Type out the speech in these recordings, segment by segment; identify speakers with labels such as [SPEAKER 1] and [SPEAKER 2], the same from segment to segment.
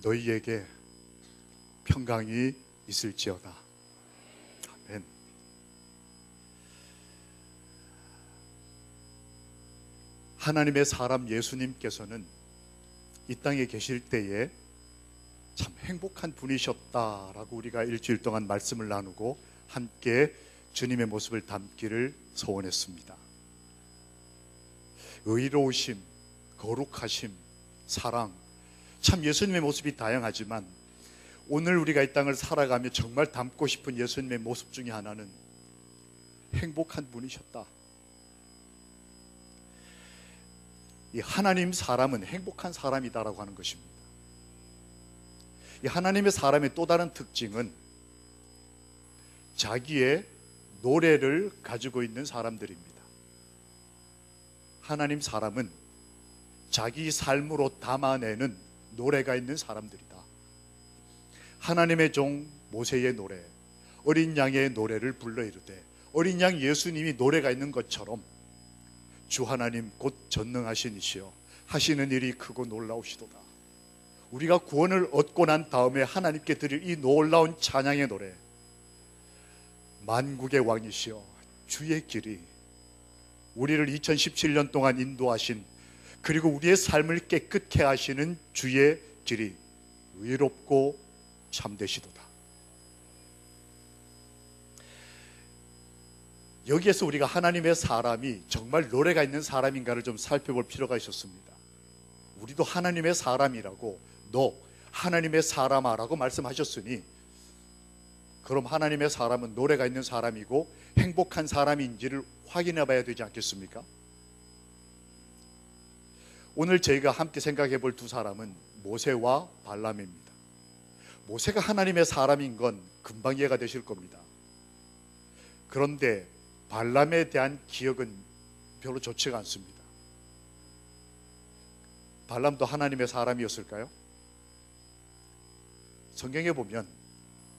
[SPEAKER 1] 너희에게 평강이 있을지어다. 아멘. 하나님의 사람 예수님께서는 이 땅에 계실 때에 참 행복한 분이셨다라고 우리가 일주일 동안 말씀을 나누고 함께 주님의 모습을 담기를 소원했습니다. 의로우심, 거룩하심, 사랑, 참 예수님의 모습이 다양하지만 오늘 우리가 이 땅을 살아가며 정말 담고 싶은 예수님의 모습 중에 하나는 행복한 분이셨다. 이 하나님 사람은 행복한 사람이다라고 하는 것입니다. 이 하나님의 사람의 또 다른 특징은 자기의 노래를 가지고 있는 사람들입니다. 하나님 사람은 자기 삶으로 담아내는 노래가 있는 사람들이다. 하나님의 종 모세의 노래, 어린 양의 노래를 불러 이르되 어린 양 예수님이 노래가 있는 것처럼 주 하나님 곧 전능하신 이시여 하시는 일이 크고 놀라우시도다. 우리가 구원을 얻고 난 다음에 하나님께 드릴 이 놀라운 찬양의 노래, 만국의 왕이시여 주의 길이 우리를 2017년 동안 인도하신, 그리고 우리의 삶을 깨끗게 하시는 주의 길이 의롭고 참되시도다. 여기에서 우리가 하나님의 사람이 정말 노래가 있는 사람인가를 좀 살펴볼 필요가 있었습니다. 우리도 하나님의 사람이라고, 너 하나님의 사람아라고 말씀하셨으니 그럼 하나님의 사람은 노래가 있는 사람이고 행복한 사람인지를 확인해 봐야 되지 않겠습니까? 오늘 저희가 함께 생각해 볼 두 사람은 모세와 발람입니다. 모세가 하나님의 사람인 건 금방 이해가 되실 겁니다. 그런데 발람에 대한 기억은 별로 좋지가 않습니다. 발람도 하나님의 사람이었을까요? 성경에 보면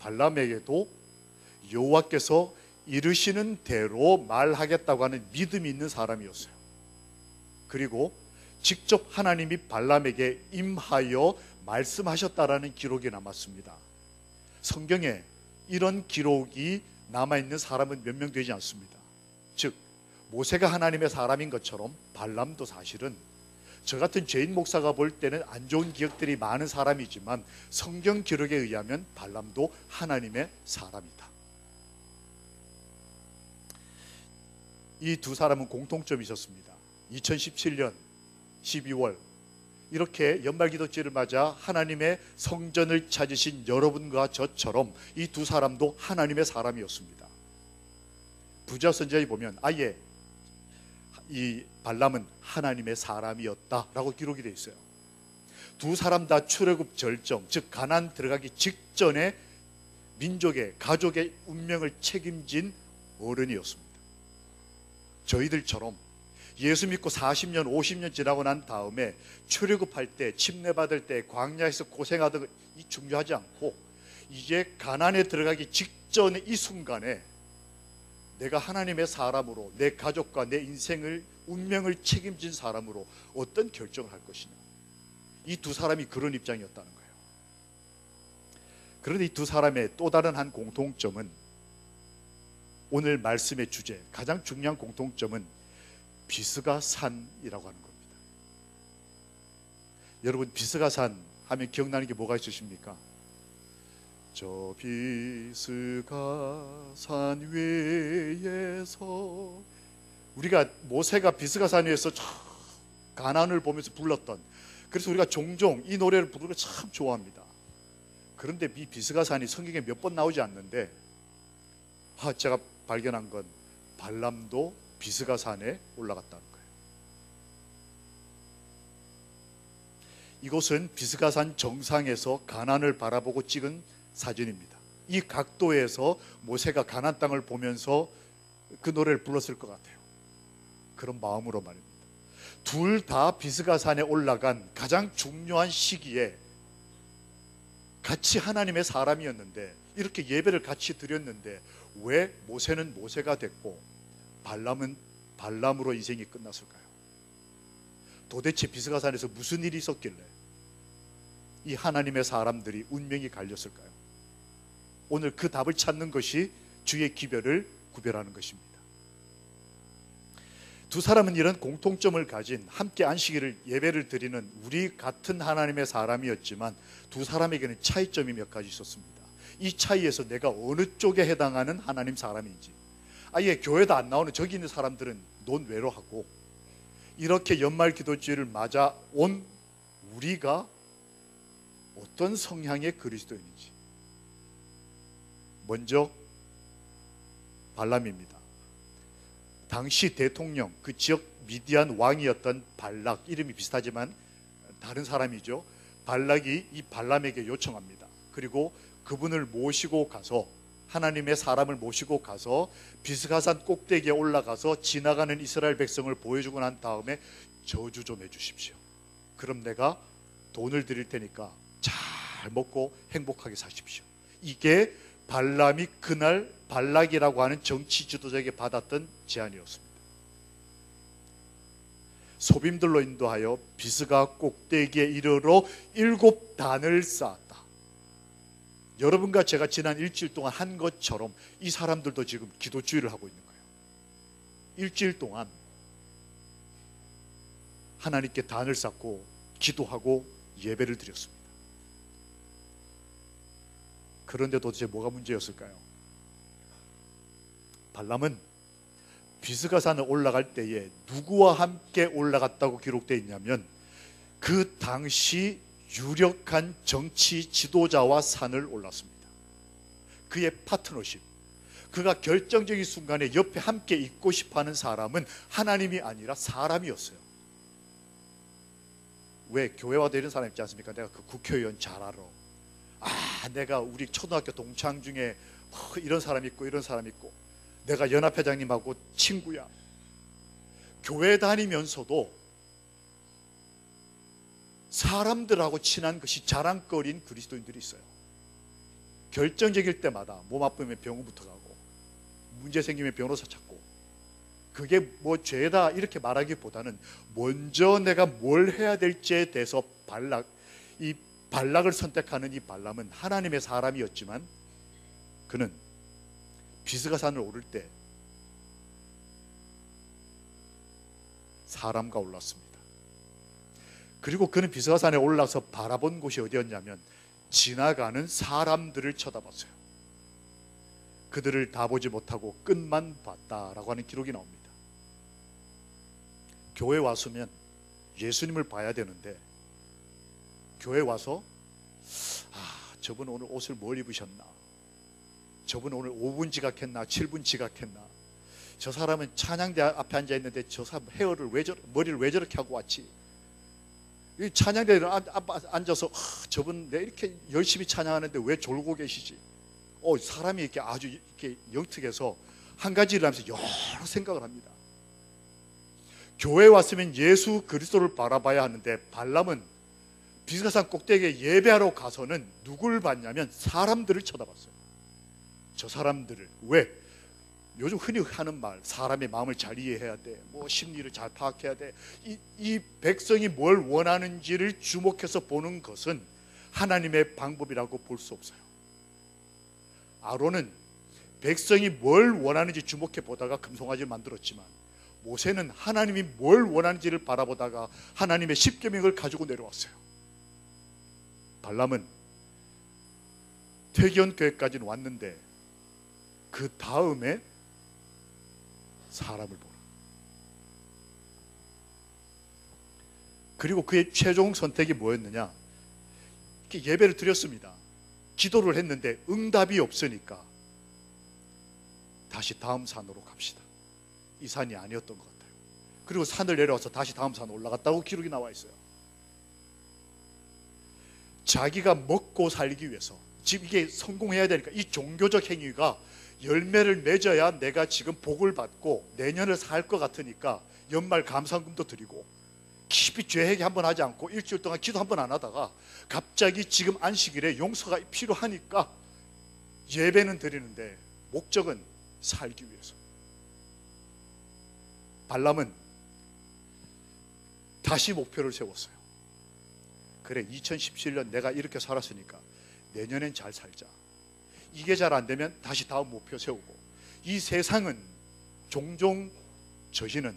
[SPEAKER 1] 발람에게도 여호와께서 이르시는 대로 말하겠다고 하는 믿음이 있는 사람이었어요. 그리고 직접 하나님이 발람에게 임하여 말씀하셨다라는 기록이 남았습니다. 성경에 이런 기록이 남아있는 사람은 몇 명 되지 않습니다. 즉 모세가 하나님의 사람인 것처럼 발람도 사실은 저 같은 죄인 목사가 볼 때는 안 좋은 기억들이 많은 사람이지만 성경 기록에 의하면 발람도 하나님의 사람이다. 이 두 사람은 공통점이 있었습니다. 2017년 12월 이렇게 연말기도제를 맞아 하나님의 성전을 찾으신 여러분과 저처럼 이 두 사람도 하나님의 사람이었습니다. 부자 선지자에 보면 아예 이 발람은 하나님의 사람이었다라고 기록이 되어 있어요. 두 사람 다 출애굽 절정, 즉 가나안 들어가기 직전에 민족의, 가족의 운명을 책임진 어른이었습니다. 저희들처럼 예수 믿고 40년, 50년 지나고 난 다음에 출애굽할 때, 침례받을 때, 광야에서 고생하던 이 중요하지 않고 이제 가나안에 들어가기 직전의 이 순간에 내가 하나님의 사람으로 내 가족과 내 인생을, 운명을 책임진 사람으로 어떤 결정을 할 것이냐, 이 두 사람이 그런 입장이었다는 거예요. 그런데 이 두 사람의 또 다른 한 공통점은, 오늘 말씀의 주제 가장 중요한 공통점은 비스가산이라고 하는 겁니다. 여러분 비스가산 하면 기억나는 게 뭐가 있으십니까? 저 비스가산 위에서, 우리가 모세가 비스가산 위에서 가나안을 보면서 불렀던, 그래서 우리가 종종 이 노래를 부르는 걸 참 좋아합니다. 그런데 이 비스가산이 성경에 몇 번 나오지 않는데 제가 발견한 건 발람도 비스가산에 올라갔다는 거예요. 이곳은 비스가산 정상에서 가나안을 바라보고 찍은 사진입니다. 이 각도에서 모세가 가나안 땅을 보면서 그 노래를 불렀을 것 같아요. 그런 마음으로 말입니다. 둘 다 비스가산에 올라간 가장 중요한 시기에 같이 하나님의 사람이었는데, 이렇게 예배를 같이 드렸는데 왜 모세는 모세가 됐고 발람은 발람으로 인생이 끝났을까요? 도대체 비스가산에서 무슨 일이 있었길래 이 하나님의 사람들이 운명이 갈렸을까요? 오늘 그 답을 찾는 것이 주의 기별을 구별하는 것입니다. 두 사람은 이런 공통점을 가진 함께 안식일을 예배를 드리는 우리 같은 하나님의 사람이었지만 두 사람에게는 차이점이 몇 가지 있었습니다. 이 차이에서 내가 어느 쪽에 해당하는 하나님 사람인지, 아예 교회도 안 나오는 저기 있는 사람들은 논외로하고, 이렇게 연말 기도주의를 맞아 온 우리가 어떤 성향의 그리스도인인지. 먼저 발람입니다. 당시 대통령, 그 지역 미디안 왕이었던 발락, 이름이 비슷하지만 다른 사람이죠. 발락이 이 발람에게 요청합니다. 그리고 그분을 모시고 가서, 하나님의 사람을 모시고 가서 비스가산 꼭대기에 올라가서 지나가는 이스라엘 백성을 보여주고 난 다음에 저주 좀 해주십시오. 그럼 내가 돈을 드릴 테니까 잘 먹고 행복하게 사십시오. 이게 발람이 그날 발락이라고 하는 정치 지도자에게 받았던 제안이었습니다. 소빔들로 인도하여 비스가 꼭대기에 이르러 7단을 쌓았다. 여러분과 제가 지난 일주일 동안 한 것처럼 이 사람들도 지금 기도주의를 하고 있는 거예요. 일주일 동안 하나님께 단을 쌓고 기도하고 예배를 드렸습니다. 그런데 도대체 뭐가 문제였을까요? 발람은 비스가산을 올라갈 때에 누구와 함께 올라갔다고 기록되어 있냐면, 그 당시 유력한 정치 지도자와 산을 올랐습니다. 그의 파트너십, 그가 결정적인 순간에 옆에 함께 있고 싶어하는 사람은 하나님이 아니라 사람이었어요. 왜? 교회와도 이런 사람 있지 않습니까? 내가 그 국회의원 잘 알아. 내가 우리 초등학교 동창 중에 이런 사람 있고 이런 사람 있고, 내가 연합회장님하고 친구야. 교회 다니면서도 사람들하고 친한 것이 자랑거리인 그리스도인들이 있어요. 결정적일 때마다 몸 아프면 병원부터 가고, 문제 생기면 변호사 찾고, 그게 뭐 죄다 이렇게 말하기보다는 먼저 내가 뭘 해야 될지에 대해서 이 발락을 선택하는 이 발람은 하나님의 사람이었지만, 그는 비스가산을 오를 때 사람과 올랐습니다. 그리고 그는 비스가산에 올라서 바라본 곳이 어디였냐면 지나가는 사람들을 쳐다봤어요. 그들을 다 보지 못하고 끝만 봤다라고 하는 기록이 나옵니다. 교회 왔으면 예수님을 봐야 되는데, 교회 와서 저분 오늘 옷을 뭘 입으셨나, 저분 오늘 5분 지각했나 7분 지각했나, 저 사람은 찬양대 앞에 앉아 있는데 저 사람 머리를 왜 저렇게 하고 왔지, 이 찬양대에 앉아서 저분 내 이렇게 열심히 찬양하는데 왜 졸고 계시지. 사람이 이렇게 아주 이렇게 영특해서 한 가지를 하면서 여러 생각을 합니다. 교회에 왔으면 예수 그리스도를 바라봐야 하는데, 발람은 비스가산 꼭대기에 예배하러 가서는 누굴 봤냐면 사람들을 쳐다봤어요. 저 사람들을. 왜? 요즘 흔히 하는 말, 사람의 마음을 잘 이해해야 돼, 뭐 심리를 잘 파악해야 돼. 이 백성이 뭘 원하는지를 주목해서 보는 것은 하나님의 방법이라고 볼 수 없어요. 아론은 백성이 뭘 원하는지 주목해 보다가 금송아지를 만들었지만, 모세는 하나님이 뭘 원하는지를 바라보다가 하나님의 십계명을 가지고 내려왔어요. 발람은 퇴견교회까지는 왔는데 그 다음에 사람을 보라. 그리고 그의 최종 선택이 뭐였느냐? 이렇게 예배를 드렸습니다. 기도를 했는데 응답이 없으니까 다시 다음 산으로 갑시다. 이 산이 아니었던 것 같아요. 그리고 산을 내려와서 다시 다음 산 올라갔다고 기록이 나와 있어요. 자기가 먹고 살기 위해서, 지금 이게 성공해야 되니까 이 종교적 행위가 열매를 맺어야 내가 지금 복을 받고 내년을 살 것 같으니까 연말 감사금도 드리고 깊이 죄회개 한번 하지 않고 일주일 동안 기도 한번 안 하다가 갑자기 지금 안식일에 용서가 필요하니까 예배는 드리는데 목적은 살기 위해서. 발람은 다시 목표를 세웠어요. 그래 2017년 내가 이렇게 살았으니까 내년엔 잘 살자. 이게 잘 안 되면 다시 다음 목표 세우고. 이 세상은 종종 저희는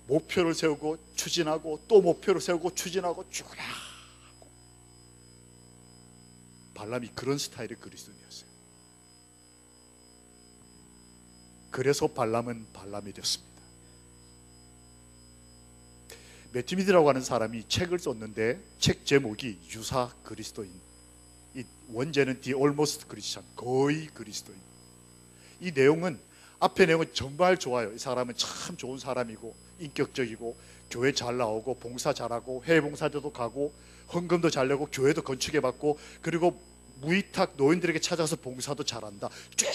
[SPEAKER 1] 목표를 세우고 추진하고 또 목표를 세우고 추진하고 죽으라. 발람이 그런 스타일의 그리스도인이었어요. 그래서 발람은 발람이 되었습니다. 매티미드라고 하는 사람이 책을 썼는데 책 제목이 유사 그리스도인, 이 원제는 The Almost Christian, 거의 그리스도인. 이 내용은 앞에 내용은 정말 좋아요. 이 사람은 참 좋은 사람이고 인격적이고 교회 잘 나오고 봉사 잘하고 해외 봉사자도 가고 헌금도 잘 내고 교회도 건축해 받고 그리고 무위탁 노인들에게 찾아서 봉사도 잘한다. 쭉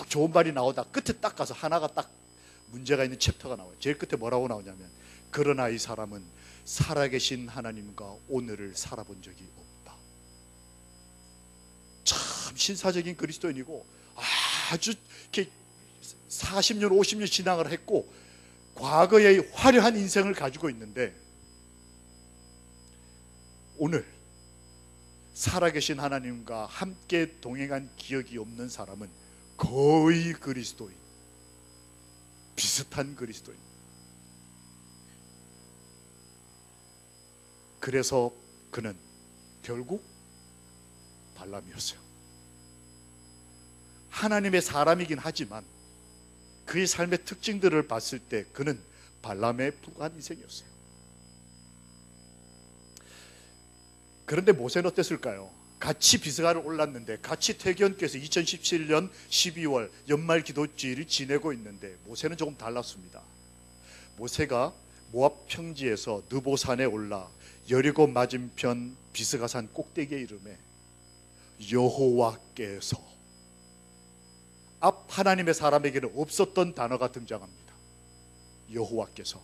[SPEAKER 1] 좋은 말이 나오다 끝에 딱 가서 하나가 딱 문제가 있는 챕터가 나와요. 제일 끝에 뭐라고 나오냐면 그러나 이 사람은 살아계신 하나님과 오늘을 살아본 적이 없다. 참 신사적인 그리스도인이고 아주 이렇게 40년 50년 신앙을 했고 과거의 화려한 인생을 가지고 있는데 오늘 살아계신 하나님과 함께 동행한 기억이 없는 사람은 거의 그리스도인, 비슷한 그리스도인. 그래서 그는 결국 발람이었어요. 하나님의 사람이긴 하지만 그의 삶의 특징들을 봤을 때 그는 발람에 불과한 인생이었어요. 그런데 모세는 어땠을까요? 같이 비스가를 올랐는데 같이 태견께서 2017년 12월 연말 기도주의를 지내고 있는데 모세는 조금 달랐습니다. 모세가 모압 평지에서 느보산에 올라 여리고 맞은편 비스가산 꼭대기에 이르매 여호와께서, 앞 하나님의 사람에게는 없었던 단어가 등장합니다. 여호와께서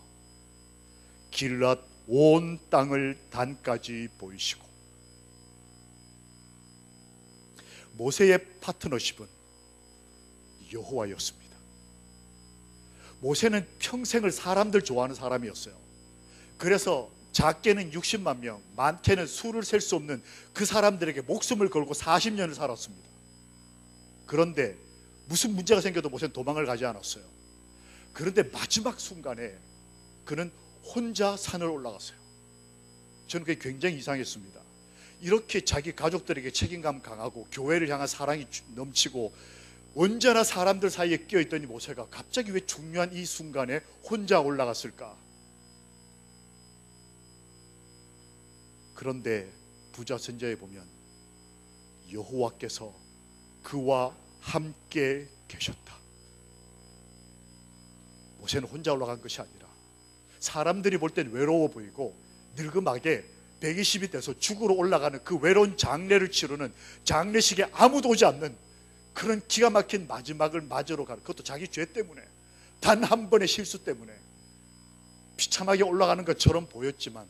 [SPEAKER 1] 길랏 온 땅을 단까지 보이시고. 모세의 파트너십은 여호와였습니다. 모세는 평생을 사람들 좋아하는 사람이었어요. 그래서 작게는 60만 명, 많게는 수를 셀 수 없는 그 사람들에게 목숨을 걸고 40년을 살았습니다. 그런데 무슨 문제가 생겨도 모세는 도망을 가지 않았어요. 그런데 마지막 순간에 그는 혼자 산을 올라갔어요. 저는 그게 굉장히 이상했습니다. 이렇게 자기 가족들에게 책임감 강하고 교회를 향한 사랑이 넘치고 언제나 사람들 사이에 끼어있던 이 모세가 갑자기 왜 중요한 이 순간에 혼자 올라갔을까? 그런데 부자 선자에 보면 여호와께서 그와 함께 계셨다. 모세는 혼자 올라간 것이 아니라 사람들이 볼 땐 외로워 보이고 늙음하게 120이 돼서 죽으러 올라가는 그 외로운 장례를 치르는 장례식에 아무도 오지 않는 그런 기가 막힌 마지막을 맞으러 가는, 그것도 자기 죄 때문에, 단 한 번의 실수 때문에 비참하게 올라가는 것처럼 보였지만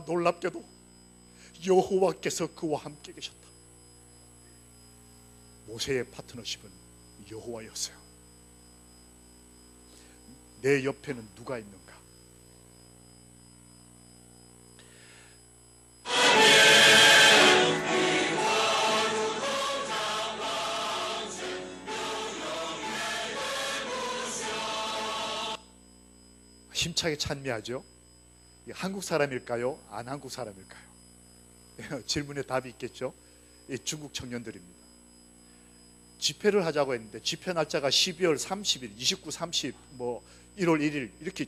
[SPEAKER 1] 놀랍게도 여호와께서 그와 함께 계셨다. 모세의 파트너십은 여호와였어요. 내 옆에는 누가 있는가? 힘차게 찬미하죠. 한국 사람일까요? 안 한국 사람일까요? 질문에 답이 있겠죠. 중국 청년들입니다. 집회를 하자고 했는데 집회 날짜가 12월 30일, 29, 30, 1월 1일 이렇게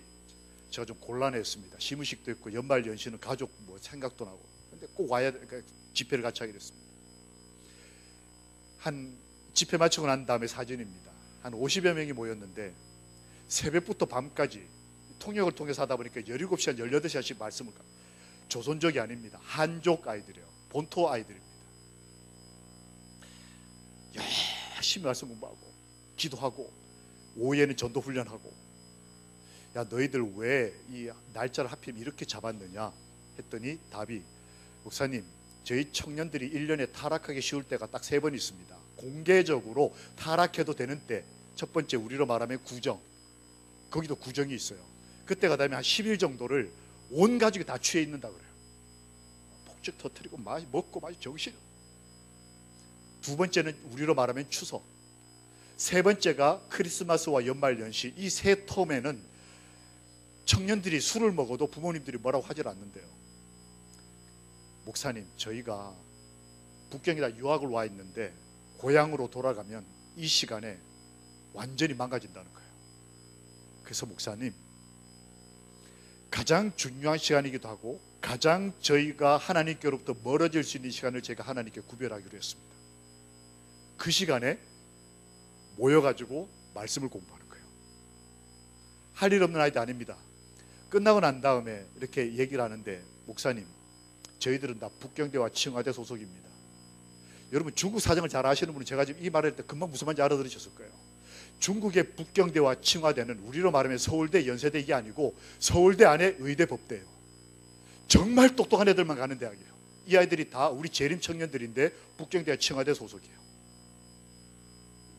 [SPEAKER 1] 제가 좀 곤란했습니다. 시무식도 있고 연말 연시는 가족 생각도 나고, 근데 꼭 와야 그러니까 집회를 같이 하기로 했습니다. 한 집회 마치고 난 다음에 사진입니다. 한 50여 명이 모였는데 새벽부터 밤까지 통역을 통해서 하다 보니까 17시간, 18시간씩 말씀을 조선족이 아닙니다. 한족 아이들이에요. 본토 아이들입니다. 열심히 말씀 공부하고 기도하고 오후에는 전도 훈련하고. 야, 너희들 왜 이 날짜를 하필 이렇게 잡았느냐 했더니 답이, 목사님, 저희 청년들이 1년에 타락하기 쉬울 때가 딱 3번 있습니다. 공개적으로 타락해도 되는 때, 첫 번째 우리로 말하면 구정, 거기도 구정이 있어요. 그때가 되면 한 10일 정도를 온 가족이 다 취해 있는다 그래요. 쭉쭉 터뜨리고 먹고 마시 정신. 두 번째는 우리로 말하면 추석. 세 번째가 크리스마스와 연말연시. 이 세 텀에는 청년들이 술을 먹어도 부모님들이 뭐라고 하질 않는데요. 목사님, 저희가 북경에다 유학을 와 있는데 고향으로 돌아가면 이 시간에 완전히 망가진다는 거예요. 그래서 목사님, 가장 중요한 시간이기도 하고 가장 저희가 하나님께로부터 멀어질 수 있는 시간을 제가 하나님께 구별하기로 했습니다. 그 시간에 모여가지고 말씀을 공부하는 거예요. 할 일 없는 아이도 아닙니다. 끝나고 난 다음에 이렇게 얘기를 하는데, 목사님, 저희들은 다 북경대와 칭화대 소속입니다. 여러분, 중국 사정을 잘 아시는 분은 제가 지금 이 말을 할 때 금방 무슨 말인지 알아들으셨을 거예요. 중국의 북경대와 칭화대는 우리로 말하면 서울대, 연세대 이게 아니고 서울대 안에 의대, 법대예요. 정말 똑똑한 애들만 가는 대학이에요. 이 아이들이 다 우리 재림 청년들인데 북경대와 칭화대 소속이에요.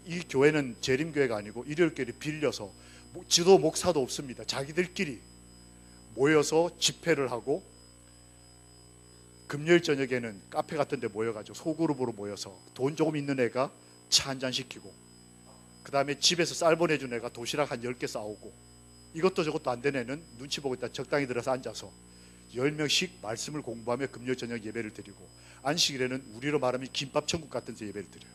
[SPEAKER 1] 이 교회는 재림교회가 아니고 일요일교회를 빌려서 지도 목사도 없습니다. 자기들끼리 모여서 집회를 하고 금요일 저녁에는 카페 같은 데 모여가지고 소그룹으로 모여서 돈 조금 있는 애가 차 한잔 시키고, 그 다음에 집에서 쌀 보내준 애가 도시락 한 10개 싸오고, 이것도 저것도 안 된 애는 눈치 보고 있다 적당히 들어서 앉아서 10명씩 말씀을 공부하며 금요일 저녁 예배를 드리고, 안식일에는 우리로 말하면 김밥 천국 같은 데 예배를 드려요.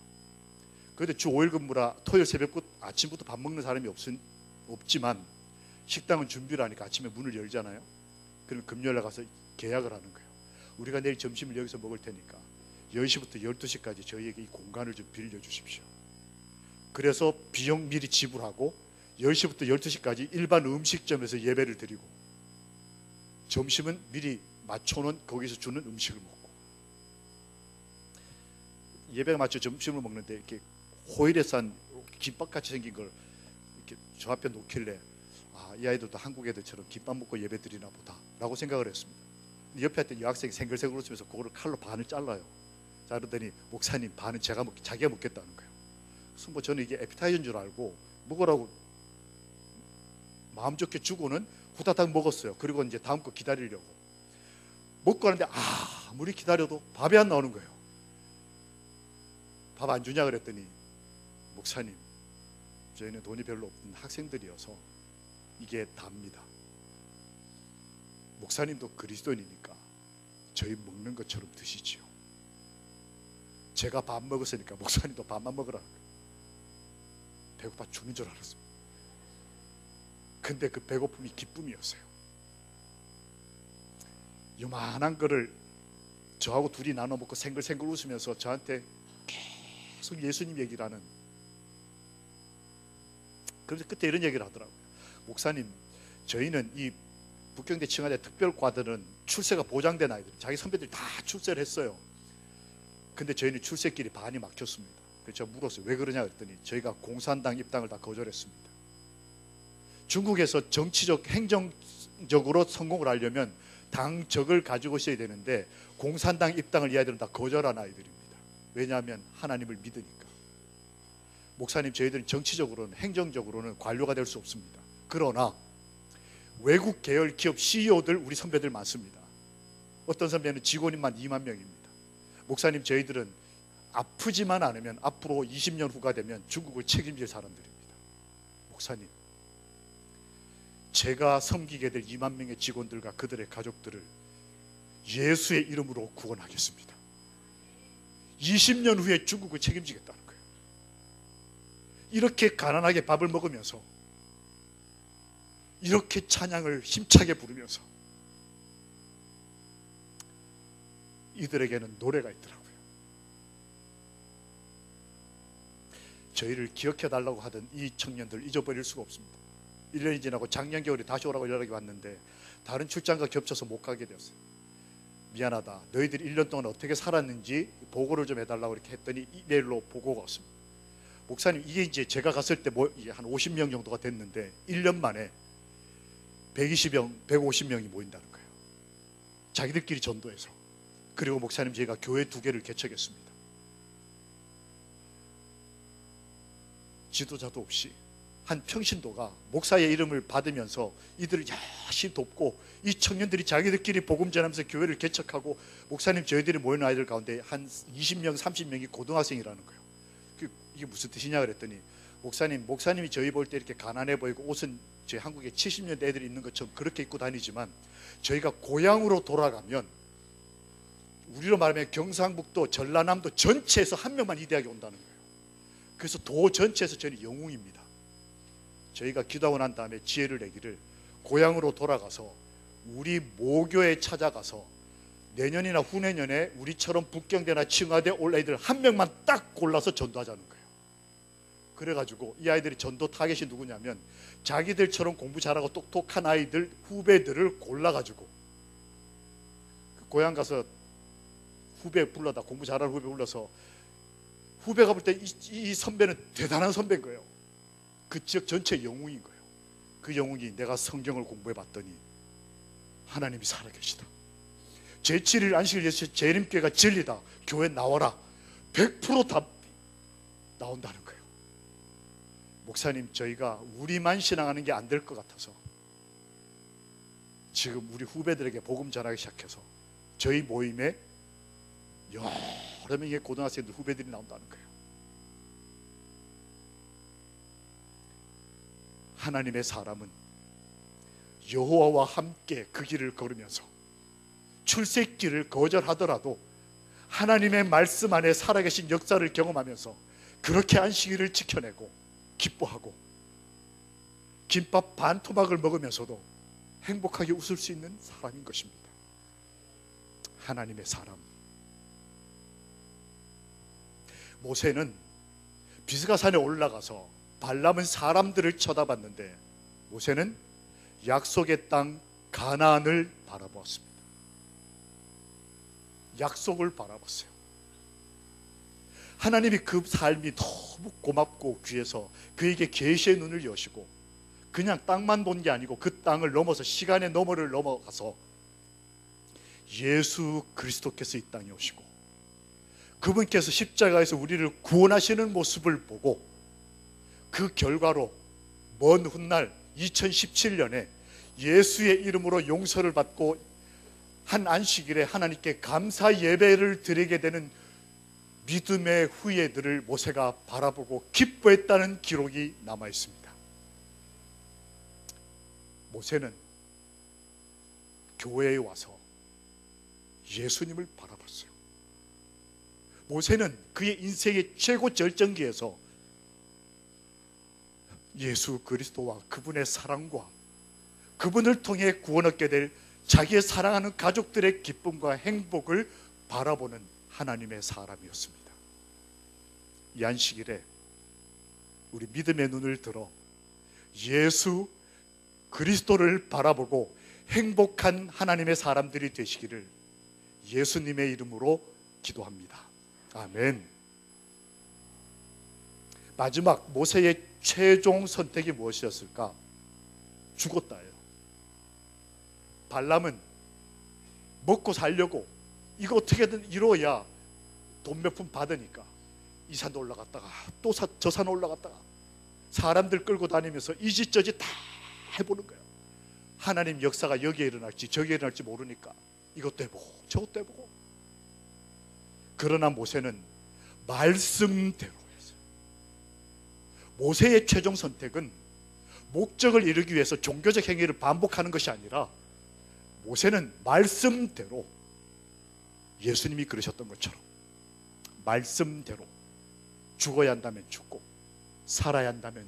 [SPEAKER 1] 그런데 주 5일 근무라 토요일 새벽 아침부터 밥 먹는 사람이 없지만 식당은 준비를 하니까 아침에 문을 열잖아요. 그러면 금요일에 가서 계약을 하는 거예요. 우리가 내일 점심을 여기서 먹을 테니까 10시부터 12시까지 저희에게 이 공간을 좀 빌려주십시오. 그래서 비용 미리 지불하고 10시부터 12시까지 일반 음식점에서 예배를 드리고, 점심은 미리 맞춰놓은 거기서 주는 음식을 먹고, 예배에 맞춰 점심을 먹는데 이렇게 호일에 싼 김밥같이 생긴 걸 이렇게 저 앞에 놓길래, 이 아이들도 한국 애들처럼 김밥 먹고 예배 드리나 보다 라고 생각을 했습니다. 옆에 있던 여학생이 생글생글 웃으면서 그거를 칼로 반을 잘라요. 자르더니 목사님, 반은 자기가 먹겠다는 거예요. 그래서 뭐 저는 이게 에피타이저인 줄 알고 먹으라고 마음 좋게 주고는 후다닥 먹었어요. 그리고 이제 다음 거 기다리려고 먹고 하는데 아무리 기다려도 밥이 안 나오는 거예요. 밥 안 주냐 그랬더니, 목사님, 저희는 돈이 별로 없는 학생들이어서 이게 답니다. 목사님도 그리스도인이니까 저희 먹는 것처럼 드시지요. 제가 밥 먹었으니까 목사님도 밥만 먹으라는 거예요. 배고파 죽는 줄 알았습니다. 근데 그 배고픔이 기쁨이었어요. 요만한 거를 저하고 둘이 나눠 먹고 생글생글 웃으면서 저한테 계속 예수님 얘기를 하는. 그래서 그때 이런 얘기를 하더라고요. 목사님, 저희는 이 북경대 칭화대 특별과들은 출세가 보장된 아이들, 자기 선배들이 다 출세를 했어요. 근데 저희는 출세길이 반이 막혔습니다. 그래서 제가 물었어요. 왜 그러냐 그랬더니 저희가 공산당 입당을 다 거절했습니다. 중국에서 정치적, 행정적으로 성공을 하려면 당적을 가지고 있어야 되는데 공산당 입당을 이 아이들은 다 거절한 아이들입니다. 왜냐하면 하나님을 믿으니까. 목사님, 저희들은 정치적으로는, 행정적으로는 관료가 될 수 없습니다. 그러나 외국 계열 기업 CEO들 우리 선배들 많습니다. 어떤 선배는 직원인만 2만 명입니다. 목사님, 저희들은 아프지만 않으면 앞으로 20년 후가 되면 중국을 책임질 사람들입니다. 목사님, 제가 섬기게 될 2만 명의 직원들과 그들의 가족들을 예수의 이름으로 구원하겠습니다. 20년 후에 중국을 책임지겠다는 거예요. 이렇게 가난하게 밥을 먹으면서, 이렇게 찬양을 힘차게 부르면서 이들에게는 노래가 있더라고요. 저희를 기억해 달라고 하던 이 청년들 잊어버릴 수가 없습니다. 1년이 지나고 작년 겨울에 다시 오라고 연락이 왔는데 다른 출장과 겹쳐서 못 가게 되었어요. 미안하다, 너희들이 1년 동안 어떻게 살았는지 보고를 좀 해달라고 이렇게 했더니 이메일로 보고가 왔습니다. 목사님, 이게 이제 제가 갔을 때 한 50명 정도가 됐는데 1년 만에 120명, 150명이 모인다는 거예요. 자기들끼리 전도해서. 그리고 목사님, 저희가 교회 2개를 개척했습니다. 지도자도 없이 한 평신도가 목사의 이름을 받으면서 이들을 열심히 돕고, 이 청년들이 자기들끼리 복음 전하면서 교회를 개척하고, 목사님 저희들이 모이는 아이들 가운데 한 20명 30명이 고등학생이라는 거예요. 이게 무슨 뜻이냐 그랬더니, 목사님이 저희 볼 때 이렇게 가난해 보이고 옷은 저희 한국에 70년대 애들이 입는 것처럼 그렇게 입고 다니지만, 저희가 고향으로 돌아가면 우리로 말하면 경상북도 전라남도 전체에서 한 명만 이 대학에 온다는 거예요. 그래서 도 전체에서 저는 영웅입니다. 저희가 기도하고 난 다음에 지혜를 내기를, 고향으로 돌아가서 우리 모교에 찾아가서 내년이나 후내년에 우리처럼 북경대나 칭화대 올 아이들 한 명만 딱 골라서 전도하자는 거예요. 그래가지고 이 아이들이 전도 타겟이 누구냐면, 자기들처럼 공부 잘하고 똑똑한 아이들, 후배들을 골라가지고 고향 가서 후배 불러다, 공부 잘하는 후배 불러서, 후배가 볼 때 이 선배는 대단한 선배인 거예요. 그 지역 전체 영웅인 거예요. 그 영웅이, 내가 성경을 공부해 봤더니 하나님이 살아계시다, 제7일 안식일 예수 재림교회가 진리다, 교회 나와라, 100% 다 나온다는 거예요. 목사님, 저희가 우리만 신앙하는 게 안 될 것 같아서 지금 우리 후배들에게 복음 전하기 시작해서 저희 모임에 여러 명의 고등학생들, 후배들이 나온다는 거예요. 하나님의 사람은 여호와와 함께 그 길을 걸으면서 출세길을 거절하더라도 하나님의 말씀 안에 살아계신 역사를 경험하면서 그렇게 안식일을 지켜내고 기뻐하고 김밥 반 토막을 먹으면서도 행복하게 웃을 수 있는 사람인 것입니다. 하나님의 사람. 모세는 비스가산에 올라가서 발람은 사람들을 쳐다봤는데, 모세는 약속의 땅 가나안을 바라보았습니다. 약속을 바라봤어요. 하나님이 그 삶이 너무 고맙고 귀해서 그에게 계시의 눈을 여시고, 그냥 땅만 본 게 아니고 그 땅을 넘어서 시간의 너머를 넘어가서 예수 그리스도께서 이 땅에 오시고 그분께서 십자가에서 우리를 구원하시는 모습을 보고, 그 결과로 먼 훗날 2017년에 예수의 이름으로 용서를 받고 한 안식일에 하나님께 감사 예배를 드리게 되는 믿음의 후예들을 모세가 바라보고 기뻐했다는 기록이 남아 있습니다. 모세는 교회에 와서 예수님을 바라봤어요. 모세는 그의 인생의 최고 절정기에서 예수 그리스도와 그분의 사랑과 그분을 통해 구원 얻게 될 자기의 사랑하는 가족들의 기쁨과 행복을 바라보는 하나님의 사람이었습니다. 이 안식일에 우리 믿음의 눈을 들어 예수 그리스도를 바라보고 행복한 하나님의 사람들이 되시기를 예수님의 이름으로 기도합니다. 아멘. 마지막 모세의 최종 선택이 무엇이었을까? 죽었다예요. 발람은 먹고 살려고 이거 어떻게든 이루어야 돈 몇 푼 받으니까 이 산도 올라갔다가 또 저 산 올라갔다가 사람들 끌고 다니면서 이 짓 저 짓 다 해보는 거예요. 하나님 역사가 여기에 일어날지 저기에 일어날지 모르니까 이것도 해보고 저것도 해보고. 그러나 모세는 말씀대로 했어요. 모세의 최종 선택은 목적을 이루기 위해서 종교적 행위를 반복하는 것이 아니라, 모세는 말씀대로 예수님이 그러셨던 것처럼 말씀대로 죽어야 한다면 죽고 살아야 한다면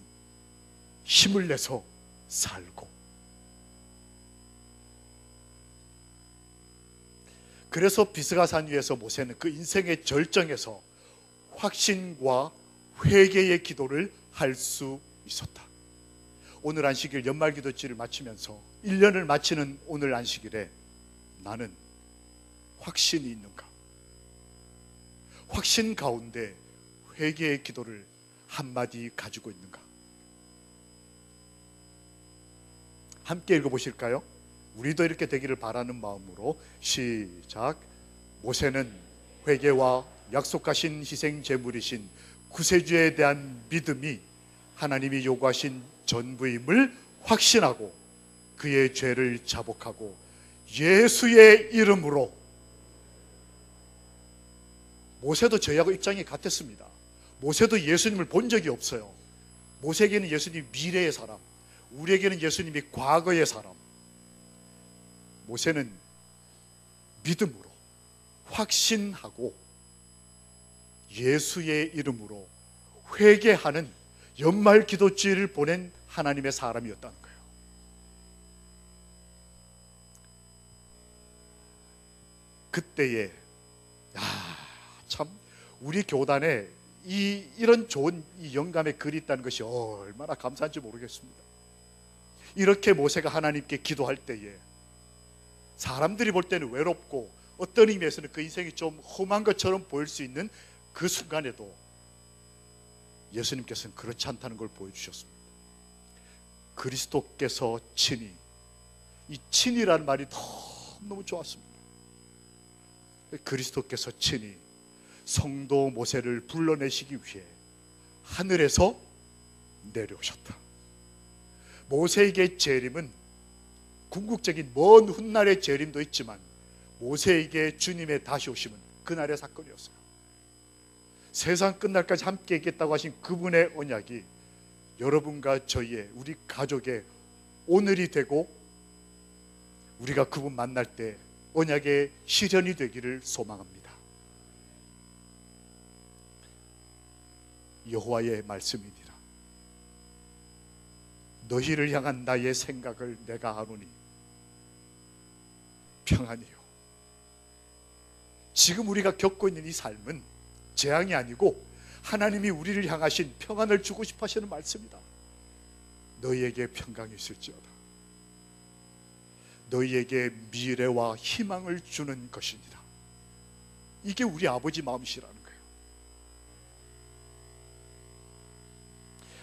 [SPEAKER 1] 힘을 내서 살고. 그래서 비스가산 위에서 모세는 그 인생의 절정에서 확신과 회개의 기도를 할 수 있었다. 오늘 안식일 연말기도치를 마치면서 1년을 마치는 오늘 안식일에 나는 확신이 있는가? 확신 가운데 회개의 기도를 한마디 가지고 있는가? 함께 읽어보실까요? 우리도 이렇게 되기를 바라는 마음으로 시작. 모세는 회개와 약속하신 희생 제물이신 구세주에 대한 믿음이 하나님이 요구하신 전부임을 확신하고 그의 죄를 자복하고 예수의 이름으로. 모세도 저희하고 입장이 같았습니다. 모세도 예수님을 본 적이 없어요. 모세에게는 예수님이 미래의 사람, 우리에게는 예수님이 과거의 사람. 모세는 믿음으로 확신하고 예수의 이름으로 회개하는 연말 기도주의를 보낸 하나님의 사람이었다는 거예요. 그때에 참 우리 교단에 이런 좋은 이 영감의 글이 있다는 것이 얼마나 감사한지 모르겠습니다. 이렇게 모세가 하나님께 기도할 때에 사람들이 볼 때는 외롭고 어떤 의미에서는 그 인생이 좀 험한 것처럼 보일 수 있는 그 순간에도 예수님께서는 그렇지 않다는 걸 보여주셨습니다. 그리스도께서 친히, 이 친히라는 말이 너무 좋았습니다. 그리스도께서 친히 성도 모세를 불러내시기 위해 하늘에서 내려오셨다. 모세에게 재림은 궁극적인 먼 훗날의 재림도 있지만 모세에게 주님의 다시 오심은 그날의 사건이었어요. 세상 끝날까지 함께 있겠다고 하신 그분의 언약이 여러분과 저희의, 우리 가족의 오늘이 되고 우리가 그분 만날 때 언약의 실현이 되기를 소망합니다. 여호와의 말씀이니라. 너희를 향한 나의 생각을 내가 아노니 평안이요. 지금 우리가 겪고 있는 이 삶은 재앙이 아니고 하나님이 우리를 향하신 평안을 주고 싶어 하시는 말씀이다. 너희에게 평강이 있을지어다. 너희에게 미래와 희망을 주는 것이니라. 이게 우리 아버지 마음이시라는 거예요.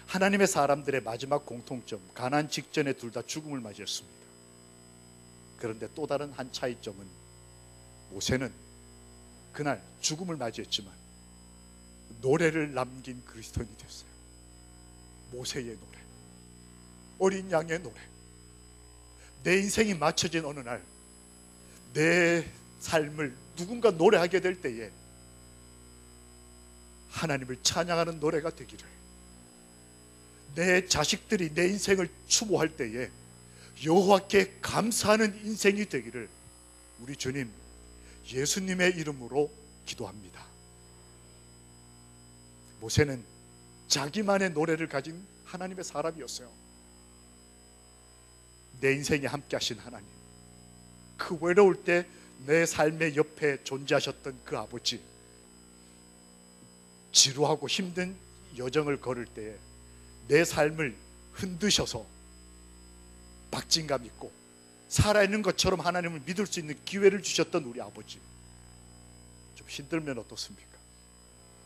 [SPEAKER 1] 하나님의 사람들의 마지막 공통점, 가난 직전에 둘 다 죽음을 맞이했습니다. 그런데 또 다른 한 차이점은 모세는 그날 죽음을 맞이했지만 노래를 남긴 그리스도인이 됐어요. 모세의 노래, 어린 양의 노래. 내 인생이 맞춰진 어느 날 내 삶을 누군가 노래하게 될 때에 하나님을 찬양하는 노래가 되기를, 내 자식들이 내 인생을 추모할 때에 여호와께 감사하는 인생이 되기를 우리 주님 예수님의 이름으로 기도합니다. 모세는 자기만의 노래를 가진 하나님의 사람이었어요. 내 인생에 함께 하신 하나님, 그 외로울 때 내 삶의 옆에 존재하셨던 그 아버지, 지루하고 힘든 여정을 걸을 때에 내 삶을 흔드셔서 박진감 있고 살아있는 것처럼 하나님을 믿을 수 있는 기회를 주셨던 우리 아버지. 좀 힘들면 어떻습니까?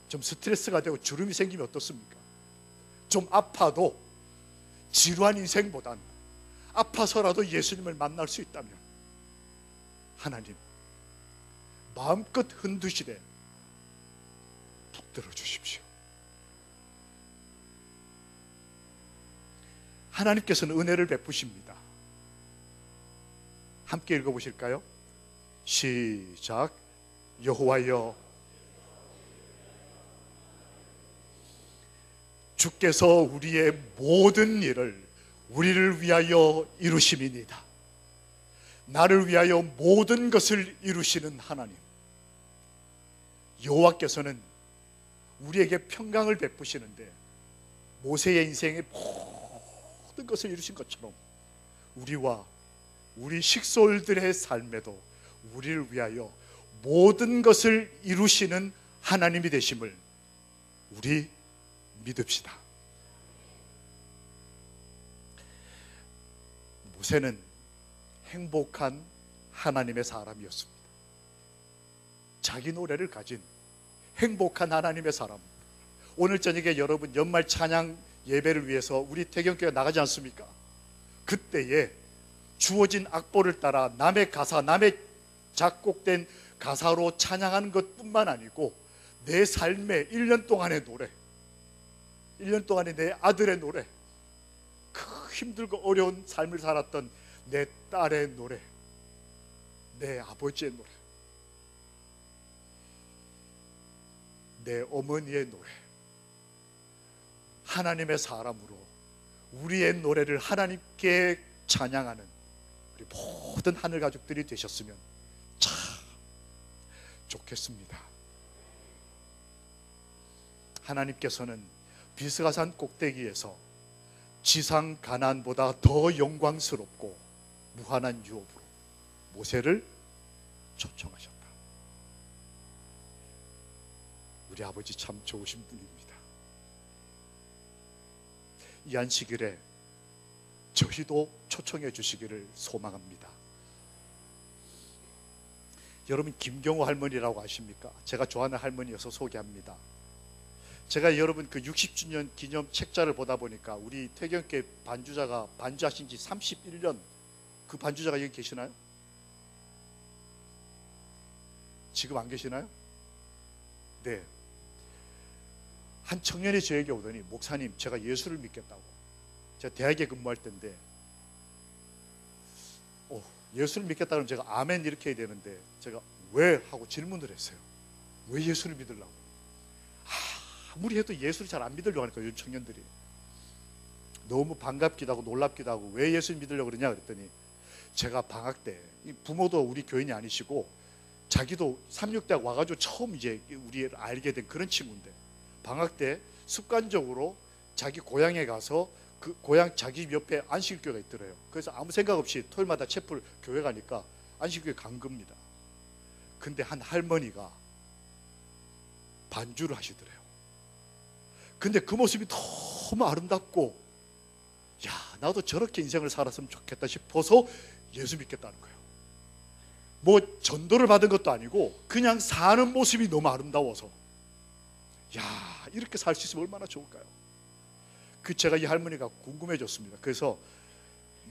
[SPEAKER 1] 좀 스트레스가 되고 주름이 생기면 어떻습니까? 좀 아파도 지루한 인생보단 아파서라도 예수님을 만날 수 있다면 하나님 마음껏 흔드시되 붙들어 주십시오. 하나님께서는 은혜를 베푸십니다. 함께 읽어보실까요? 시작. 여호와여, 주께서 우리의 모든 일을 우리를 위하여 이루심이니이다. 나를 위하여 모든 것을 이루시는 하나님, 여호와께서는 우리에게 평강을 베푸시는데 모세의 인생의 모든 것을 이루신 것처럼 우리와 우리 식솔들의 삶에도 우리를 위하여 모든 것을 이루시는 하나님이 되심을 우리 믿읍시다. 모세는 행복한 하나님의 사람이었습니다. 자기 노래를 가진 행복한 하나님의 사람. 오늘 저녁에 여러분 연말 찬양 예배를 위해서 우리 태경교회가 나가지 않습니까? 그때에 주어진 악보를 따라 남의 가사, 남의 작곡된 가사로 찬양하는 것뿐만 아니고 내 삶의 1년 동안의 노래, 1년 동안에 내 아들의 노래, 그 힘들고 어려운 삶을 살았던 내 딸의 노래, 내 아버지의 노래, 내 어머니의 노래, 하나님의 사람으로 우리의 노래를 하나님께 찬양하는 우리 모든 하늘 가족들이 되셨으면 참 좋겠습니다. 하나님께서는 비스가산 꼭대기에서 지상 가나안보다 더 영광스럽고 무한한 유업으로 모세를 초청하셨다. 우리 아버지 참 좋으신 분입니다. 이 안식일에 저희도 초청해 주시기를 소망합니다. 여러분, 김경호 할머니라고 아십니까? 제가 좋아하는 할머니여서 소개합니다. 제가 여러분 그 60주년 기념 책자를 보다 보니까 우리 태경교회 반주자가 반주하신 지 31년, 그 반주자가 여기 계시나요? 지금 안 계시나요? 네. 한 청년이 저에게 오더니, 목사님, 제가 예수를 믿겠다고. 제가 대학에 근무할 때인데 예수를 믿겠다 그러면 제가 아멘 이렇게 해야 되는데, 제가 왜? 하고 질문을 했어요. 왜 예수를 믿으려고? 아무리 해도 예수를 잘 안 믿으려고 하니까 요즘 청년들이 너무 반갑기도 하고 놀랍기도 하고, 왜 예수를 믿으려고 그러냐 그랬더니, 제가 방학 때, 부모도 우리 교인이 아니시고 자기도 삼육대학 와가지고 처음 이제 우리를 알게 된 그런 친구인데, 방학 때 습관적으로 자기 고향에 가서 그 고향 자기 집 옆에 안식교회가 있더래요. 그래서 아무 생각 없이 토요일마다 채플 교회 가니까 안식교회 간 겁니다. 근데 한 할머니가 반주를 하시더래요. 근데 그 모습이 너무 아름답고, 야, 나도 저렇게 인생을 살았으면 좋겠다 싶어서 예수 믿겠다는 거예요. 뭐 전도를 받은 것도 아니고 그냥 사는 모습이 너무 아름다워서, 야, 이렇게 살 수 있으면 얼마나 좋을까요? 그 제가 이 할머니가 궁금해졌습니다. 그래서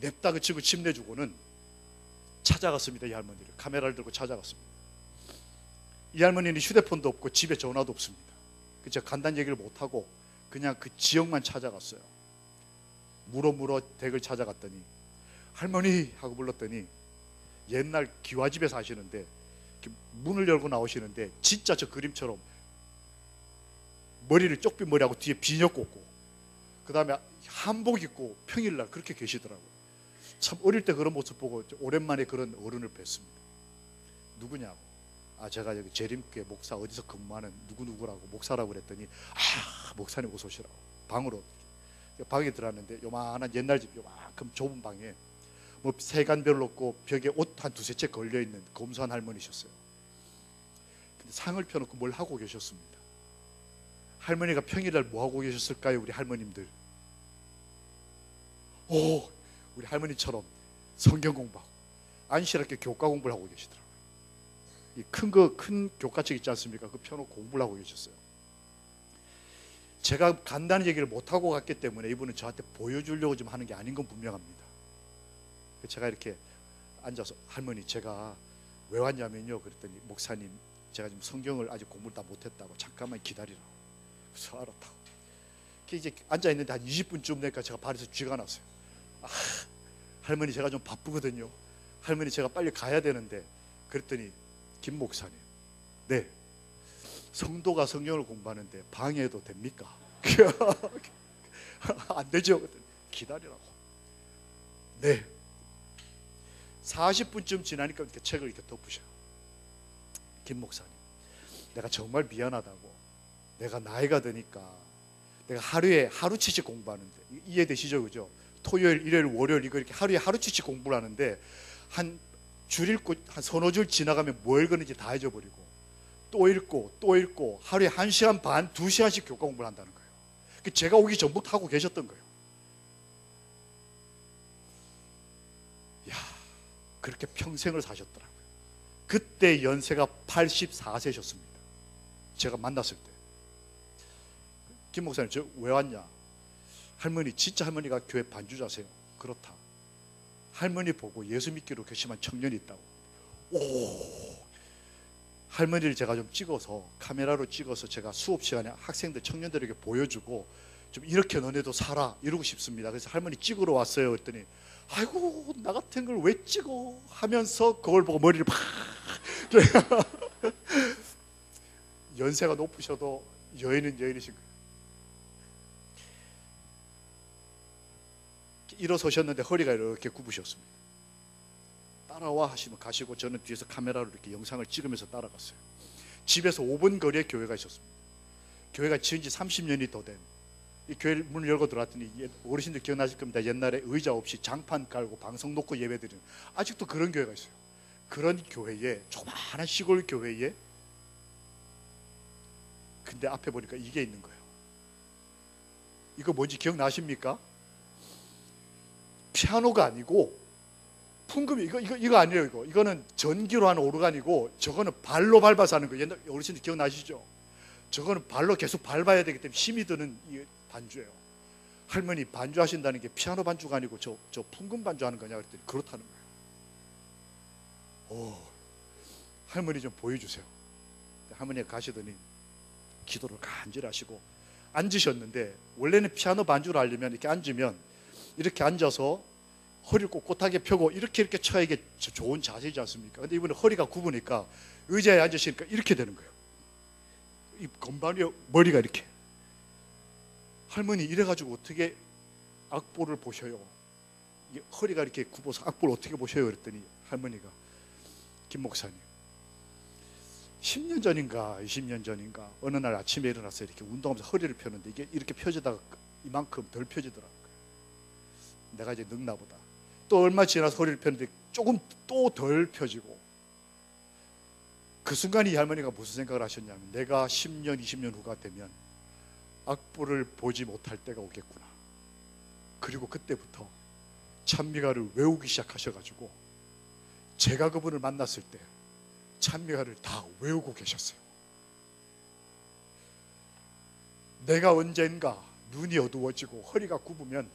[SPEAKER 1] 냅다 그 친구 침 내주고는 찾아갔습니다. 이 할머니를 카메라를 들고 찾아갔습니다. 이 할머니는 휴대폰도 없고 집에 전화도 없습니다. 제가 간단히 얘기를 못하고 그냥 그 지역만 찾아갔어요. 물어 댁을 찾아갔더니, 할머니 하고 불렀더니 옛날 기와집에 사시는데 문을 열고 나오시는데 진짜 저 그림처럼 머리를 쪽비 머리하고 뒤에 비녀 꽂고 그 다음에 한복 입고 평일날 그렇게 계시더라고요. 참 어릴 때 그런 모습 보고 오랜만에 그런 어른을 뵀습니다. 누구냐고. 제가 여기 재림교회 목사 어디서 근무하는 누구누구라고 목사라고 그랬더니, 목사님 어서 오시라고. 방으로 방에 들어왔는데 요만한 옛날 집, 요만큼 좁은 방에 뭐 세간별 없고 벽에 옷 한 두세 채 걸려있는 검소한 할머니셨어요. 근데 상을 펴놓고 뭘 하고 계셨습니다. 할머니가 평일날 뭐 하고 계셨을까요? 우리 할머님들, 우리 할머니처럼 성경 공부하고 안시럽게 교과 공부를 하고 계시더라고요. 이 큰 교과책 있지 않습니까? 그 펴놓고 공부를 하고 계셨어요. 제가 간단한 얘기를 못하고 갔기 때문에 이분은 저한테 보여주려고 좀 하는 게 아닌 건 분명합니다. 제가 이렇게 앉아서, 할머니, 제가 왜 왔냐면요 그랬더니, 목사님, 제가 지금 성경을 아직 공부를 다 못했다고, 잠깐만 기다리라고. 그래서 알았다고. 이제 앉아있는데 한 20분쯤 되니까 제가 발에서 쥐가 났어요. 할머니, 제가 좀 바쁘거든요. 할머니, 제가 빨리 가야 되는데. 그랬더니, 김 목사님, 네, 성도가 성경을 공부하는데 방해해도 됩니까? 안 되죠. 기다리라고. 네. 40분쯤 지나니까 이렇게 책을 이렇게 덮으셔요. 김 목사님, 내가 정말 미안하다고. 내가 나이가 드니까 내가 하루에 하루치씩 공부하는데, 이해되시죠? 그죠? 토요일, 일요일, 월요일 이거 이렇게 하루에 하루치씩 공부를 하는데, 한 줄 읽고 한 서너 줄 지나가면 뭐 읽었는지 다 잊어버리고, 또 읽고 하루에 1시간 반, 2시간씩 교과 공부를 한다는 거예요. 제가 오기 전부터 하고 계셨던 거예요. 야, 그렇게 평생을 사셨더라고요. 그때 연세가 84세셨습니다. 제가 만났을 때. 김 목사님, 저 왜 왔냐? 할머니, 진짜 할머니가 교회 반주자세요. 그렇다. 할머니 보고 예수 믿기로 결심한 청년이 있다고. 할머니를 제가 좀 찍어서, 카메라로 찍어서 제가 수업 시간에 학생들, 청년들에게 보여주고, 좀 이렇게 너네도 살아 이러고 싶습니다. 그래서 할머니 찍으러 왔어요. 그랬더니 아이고 나 같은 걸 왜 찍어 하면서 그걸 보고 머리를 팍 연세가 높으셔도 여인은 여인이신 거예요. 일어서셨는데 허리가 이렇게 굽으셨습니다. 따라와 하시면 가시고 저는 뒤에서 카메라로 이렇게 영상을 찍으면서 따라갔어요. 집에서 5분 거리에 교회가 있었습니다. 교회가 지은 지 30년이 더 된, 이 교회 문을 열고 들어왔더니 어르신들 기억나실 겁니다. 옛날에 의자 없이 장판 깔고 방송 놓고 예배 드리는, 아직도 그런 교회가 있어요. 그런 교회에, 조그마한 시골 교회에, 근데 앞에 보니까 이게 있는 거예요. 이거 뭔지 기억나십니까? 피아노가 아니고 풍금이, 이거 아니에요. 이거는 전기로 하는 오르간이고, 저거는 발로 밟아서 하는 거예요. 옛날 어르신들 기억나시죠? 저거는 발로 계속 밟아야 되기 때문에 힘이 드는 이 반주예요. 할머니 반주하신다는 게 피아노 반주가 아니고 저 풍금 반주하는 거냐 그랬더니 그렇다는 거예요. 할머니 좀 보여주세요. 할머니가 가시더니 기도를 간절히 하시고 앉으셨는데, 원래는 피아노 반주를 하려면 이렇게 앉으면 이렇게 앉아서 허리를 꼿꼿하게 펴고 이렇게 쳐야 이게 좋은 자세이지 않습니까? 근데 이번에 허리가 굽으니까 의자에 앉으시니까 이렇게 되는 거예요. 이 건반 위에 머리가 이렇게. 할머니 이래가지고 어떻게 악보를 보셔요? 허리가 이렇게 굽어서 악보를 어떻게 보셔요? 그랬더니 할머니가, 김 목사님 10년 전인가 20년 전인가 어느 날 아침에 일어나서 이렇게 운동하면서 허리를 펴는데 이게 이렇게 펴지다가 이만큼 덜 펴지더라고요. 내가 이제 늙나 보다. 또 얼마 지나서 허리를 펴는데 조금 또 덜 펴지고, 그 순간 이 할머니가 무슨 생각을 하셨냐면, 내가 10년 20년 후가 되면 악보를 보지 못할 때가 오겠구나. 그리고 그때부터 찬미가를 외우기 시작하셔가지고 제가 그분을 만났을 때 찬미가를 다 외우고 계셨어요. 내가 언젠가 눈이 어두워지고 허리가 굽으면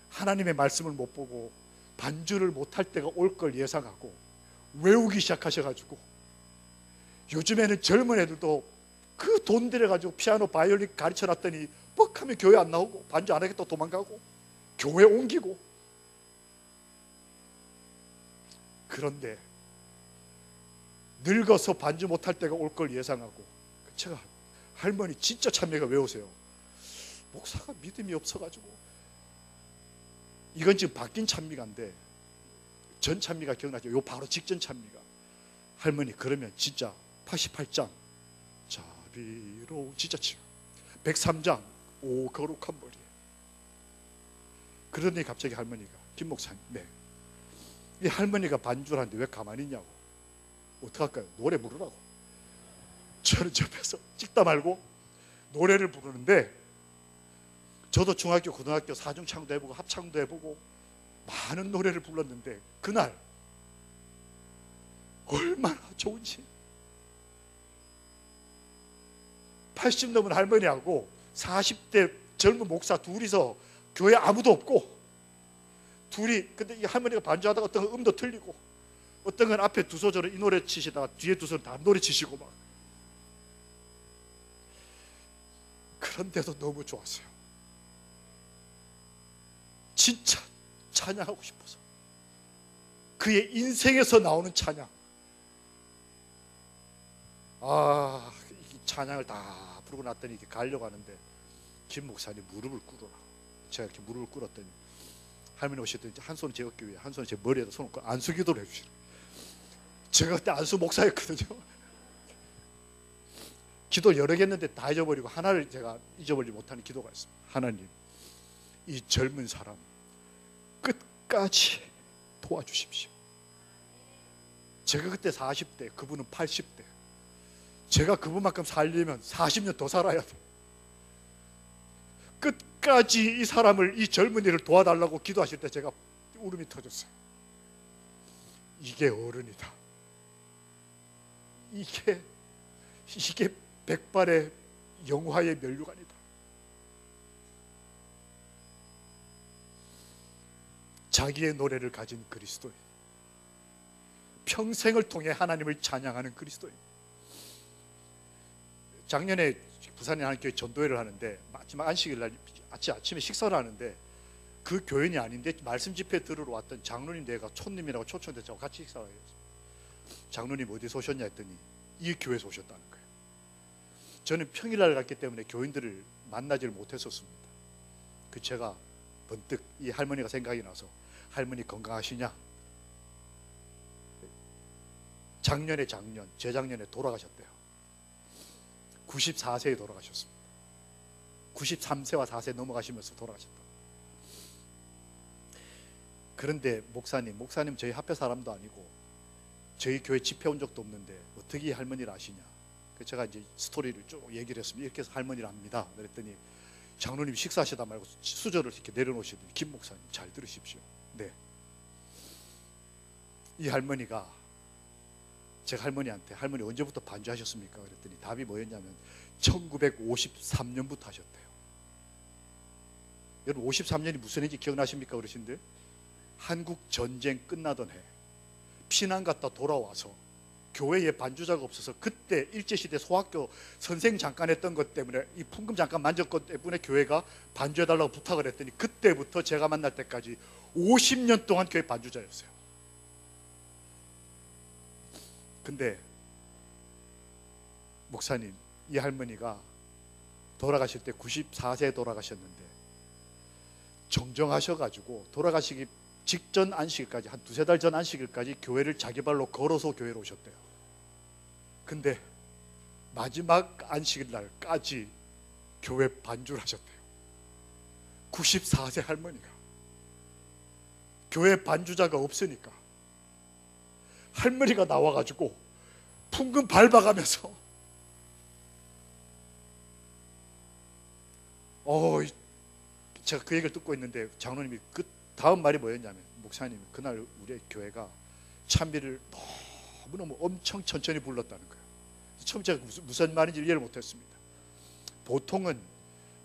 [SPEAKER 1] 하나님의 말씀을 못 보고 반주를 못할 때가 올 걸 예상하고 외우기 시작하셔가지고, 요즘에는 젊은 애들도 그 돈 들여가지고 피아노 바이올린 가르쳐놨더니 뻑하면 교회 안 나오고 반주 안 하겠다 도망가고 교회 옮기고. 그런데 늙어서 반주 못할 때가 올 걸 예상하고, 제가 할머니 진짜 찬미가 외우세요. 목사가 믿음이 없어가지고, 이건 지금 바뀐 찬미가인데 전 찬미가 기억나죠? 요 바로 직전 찬미가. 할머니 그러면 진짜 88장 자비로 진짜 치고 103장 오 거룩한 머리에. 그러더니 갑자기 할머니가, 김 목사님, 네, 이 할머니가 반주를 하는데 왜 가만히 있냐고. 어떡할까요? 노래 부르라고. 저는 옆에서 찍다 말고 노래를 부르는데, 저도 중학교 고등학교 사중창도 해보고 합창도 해보고 많은 노래를 불렀는데, 그날 얼마나 좋은지, 80 넘은 할머니하고 40대 젊은 목사 둘이서, 교회 아무도 없고 둘이, 근데 이 할머니가 반주하다가 어떤 건 음도 틀리고 어떤 건 앞에 두 소절은 이 노래 치시다가 뒤에 두 소절은 다른 노래 치시고 막. 그런데도 너무 좋았어요. 진짜 찬양하고 싶어서. 그의 인생에서 나오는 찬양. 이 찬양을 다 부르고 났더니 이렇게 가려고 하는데 김 목사님 무릎을 꿇어라. 제가 이렇게 무릎을 꿇었더니 할머니 오시더니 한 손은 제 어깨 위에, 한 손은 제 머리에다 손을 얹고 안수 기도를 해주시는. 제가 그때 안수 목사였거든요. 기도 여러 개 했는데 다 잊어버리고 하나를 제가 잊어버리지 못하는 기도가 있습니다. 하나님, 이 젊은 사람 끝까지 도와주십시오. 제가 그때 40대, 그분은 80대. 제가 그분만큼 살려면 40년 더 살아야 돼. 끝까지 이 사람을, 이 젊은이를 도와달라고 기도하실 때 제가 울음이 터졌어요. 이게 어른이다. 이게 백발의 영화의 면류관이다. 자기의 노래를 가진 그리스도인, 평생을 통해 하나님을 찬양하는 그리스도인. 작년에 부산에 하는 교회 전도회를 하는데 마지막 안식일 날 아침에 식사를 하는데 그 교인이 아닌데 말씀 집회 들으러 왔던 장로님 내가 촌님이라고 초청돼서 같이 식사를 해요. 장로님 어디서 오셨냐 했더니 이 교회에서 오셨다는 거예요. 저는 평일날 갔기 때문에 교인들을 만나지를 못했었습니다. 제가 번뜩 이 할머니가 생각이 나서 할머니 건강하시냐? 재작년에 돌아가셨대요. 94세에 돌아가셨습니다. 93세와 4세 넘어가시면서 돌아가셨다. 그런데 목사님 저희 합회 사람도 아니고 저희 교회 집회 온 적도 없는데 어떻게 이 할머니를 아시냐? 제가 이제 스토리를 쭉 얘기를 했습니다. 이렇게 해서 할머니를 압니다. 그랬더니 장로님 식사하시다 말고 수저를 이렇게 내려놓으시더니 김 목사님 잘 들으십시오. 네. 이 할머니가 제가 할머니한테 할머니 언제부터 반주하셨습니까? 그랬더니 답이 뭐였냐면 1953년부터 하셨대요. 여러분 53년이 무슨 해인지 기억나십니까? 어르신들? 한국 전쟁 끝나던 해 피난 갔다 돌아와서 교회에 반주자가 없어서 그때 일제시대 소학교 선생 잠깐 했던 것 때문에 이 풍금 잠깐 만졌것 때문에 교회가 반주해달라고 부탁을 했더니 그때부터 제가 만날 때까지 50년 동안 교회 반주자였어요. 근데 목사님 이 할머니가 돌아가실 때 94세에 돌아가셨는데 정정하셔가지고 돌아가시기 직전 안식일까지 한 두세 달 전 안식일까지 교회를 자기 발로 걸어서 교회로 오셨대요. 근데 마지막 안식일 날까지 교회 반주를 하셨대요. 94세 할머니가 교회 반주자가 없으니까 할머니가 나와가지고 풍금 밟아가면서 제가 그 얘기를 듣고 있는데 장로님이 그 다음 말이 뭐였냐면 목사님 그날 우리 교회가 찬미를 너무너무 엄청 천천히 불렀다는 거예요. 처음 제가 무슨 말인지 이해를 못했습니다. 보통은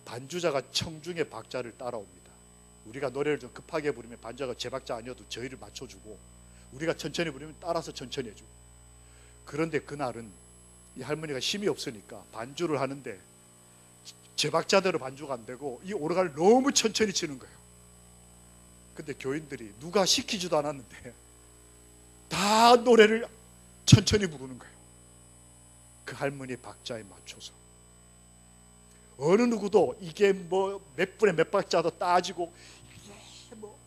[SPEAKER 1] 반주자가 청중의 박자를 따라옵니다. 우리가 노래를 좀 급하게 부르면 반주자가 제 박자 아니어도 저희를 맞춰주고 우리가 천천히 부르면 따라서 천천히 해주고. 그런데 그날은 이 할머니가 힘이 없으니까 반주를 하는데 제 박자대로 반주가 안 되고 이 오르간을 너무 천천히 치는 거예요. 근데 교인들이 누가 시키지도 않았는데 다 노래를 천천히 부르는 거예요. 그 할머니 박자에 맞춰서. 어느 누구도 이게 뭐 몇 분에 몇 박자도 따지고 이게 뭐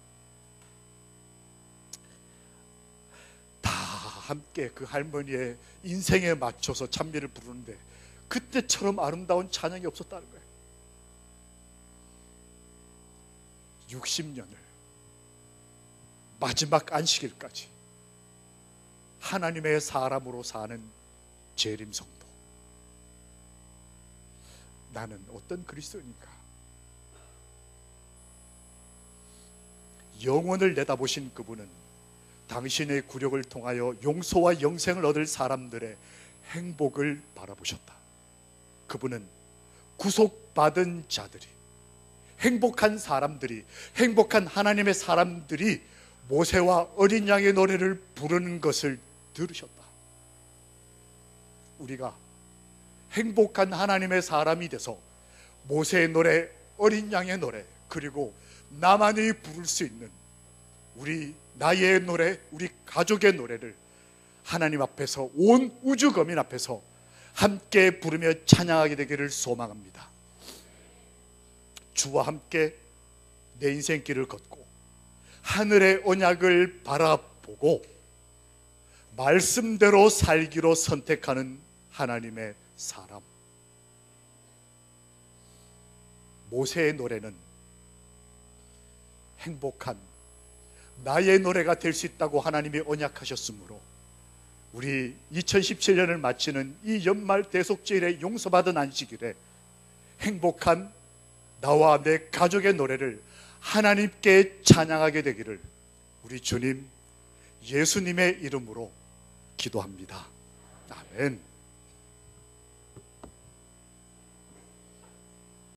[SPEAKER 1] 다 함께 그 할머니의 인생에 맞춰서 찬미를 부르는데 그때처럼 아름다운 찬양이 없었다는 거예요. 60년을 마지막 안식일까지 하나님의 사람으로 사는 재림 성도. 나는 어떤 그리스도인인가? 영원을 내다보신 그분은 당신의 굴욕을 통하여 용서와 영생을 얻을 사람들의 행복을 바라보셨다. 그분은 구속받은 자들이, 행복한 사람들이, 행복한 하나님의 사람들이 모세와 어린 양의 노래를 부르는 것을 들으셨다. 우리가 행복한 하나님의 사람이 돼서 모세의 노래, 어린 양의 노래, 그리고 나만이 부를 수 있는 나의 노래, 우리 가족의 노래를 하나님 앞에서, 온 우주 거민 앞에서 함께 부르며 찬양하게 되기를 소망합니다. 주와 함께 내 인생길을 걷고 하늘의 언약을 바라보고 말씀대로 살기로 선택하는 하나님의 사람. 모세의 노래는 행복한 나의 노래가 될 수 있다고 하나님이 언약하셨으므로 우리 2017년을 마치는 이 연말 대속제일에 용서받은 안식일에 행복한 나와 내 가족의 노래를 하나님께 찬양하게 되기를 우리 주님 예수님의 이름으로 기도합니다. 아멘.